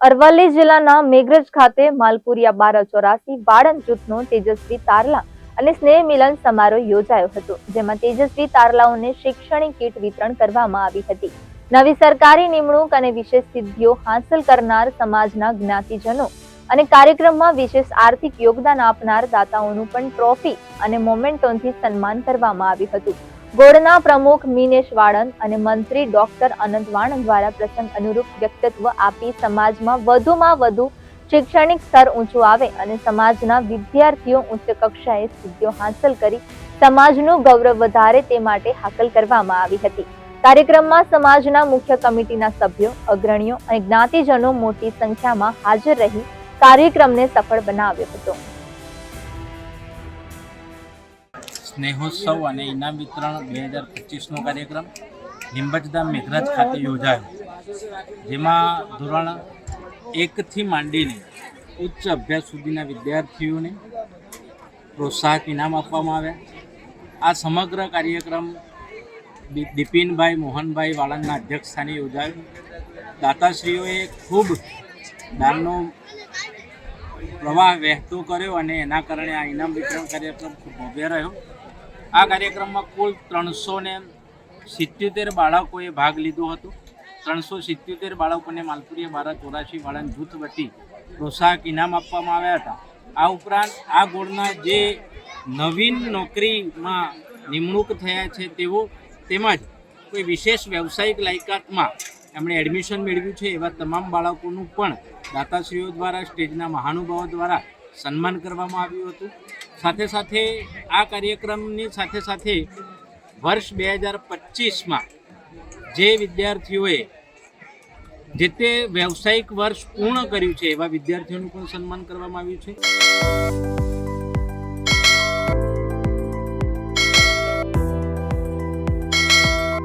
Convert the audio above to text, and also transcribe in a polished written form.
અરવલ્લી જિલ્લાના મેઘરજ ખાતે માલપુરિયા 1284 વાળંદ જૂથનો તેજસ્વી તારલા અને સ્નેહ મિલન સમારોહ યોજાયો હતો, જેમાં તેજસ્વી તારલાઓને શૈક્ષણિક કીટ વિતરણ કરવામાં આવી હતી। નવી સરકારી નિમણૂક અને વિશેષ સિદ્ધિઓ હાંસલ કરનાર સમાજના જ્ઞાતિજનો અને કાર્યક્રમમાં વિશેષ આર્થિક યોગદાન આપનાર દાતાઓનું પણ ટ્રોફી અને મોમેન્ટોથી સન્માન કરવામાં આવ્યું હતું। ગોળના પ્રમુખ મીનેશ વાળંદ અને મંત્રી ડોક્ટર અનંત વાણંદ દ્વારા પ્રસંગ અનુરૂપ વ્યક્તિત્વ આપી સમાજમાં વધુમાં વધુ શૈક્ષણિક સ્તર ઊંચું આવે અને સમાજના વિદ્યાર્થીઓ ઉચ્ચ કક્ષાએ સિદ્ધિઓ હાંસલ કરી સમાજનું ગૌરવ વધારે તે માટે હાકલ કરવામાં આવી હતી। કાર્યક્રમમાં સમાજના મુખ્ય કમિટીના સભ્યો, અગ્રણીઓ અને જ્ઞાતિજનો મોટી સંખ્યામાં હાજર રહી કાર્યક્રમને સફળ બનાવ્યો હતો। સ્નેહોત્સવ અને ઇનામ વિતરણ 2025નો કાર્યક્રમ લીંબચધામ મેઘરજ ખાતે યોજાયો, જેમાં ધોરણ 1 થી માંડીને ઉચ્ચ અભ્યાસ સુધીના વિદ્યાર્થીઓને પ્રોત્સાહક ઇનામ આપવામાં આવ્યા। આ સમગ્ર કાર્યક્રમ દિપિનભાઈ મોહનભાઈ વાળંદના અધ્યક્ષસ્થાને યોજાયો। દાતાશ્રીઓએ ખૂબ દાનનો પ્રવાહ વહેતો કર્યો અને એના કારણે આ ઇનામ વિતરણ કાર્યક્રમ ખૂબ ભવ્ય રહ્યો। આ કાર્યક્રમમાં કુલ 377 બાળકોએ ભાગ લીધો હતો। 377 બાળકોને માલપુરિયા 1284 વાળંદ જૂથ વતી પ્રોત્સાહક ઇનામ આપવામાં આવ્યા હતા। આ ઉપરાંત આ ગોળના જે નવીન નોકરીમાં નિમણૂક થયા છે તેઓ તેમજ કોઈ વિશેષ વ્યવસાયિક લાયકાતમાં એમણે એડમિશન મેળવ્યું છે એવા તમામ બાળકોનું પણ દાતાશ્રીઓ દ્વારા, સ્ટેજના મહાનુભાવો દ્વારા સન્માન કરવામાં આવ્યું હતું। સાથે સાથે આ કાર્યક્રમની સાથે સાથે વર્ષ 2025માં જે વિદ્યાર્થીઓએ જે તે વ્યવસાયિક વર્ષ પૂર્ણ કર્યું છે એવા વિદ્યાર્થીઓનું પણ સન્માન કરવામાં આવ્યું છે।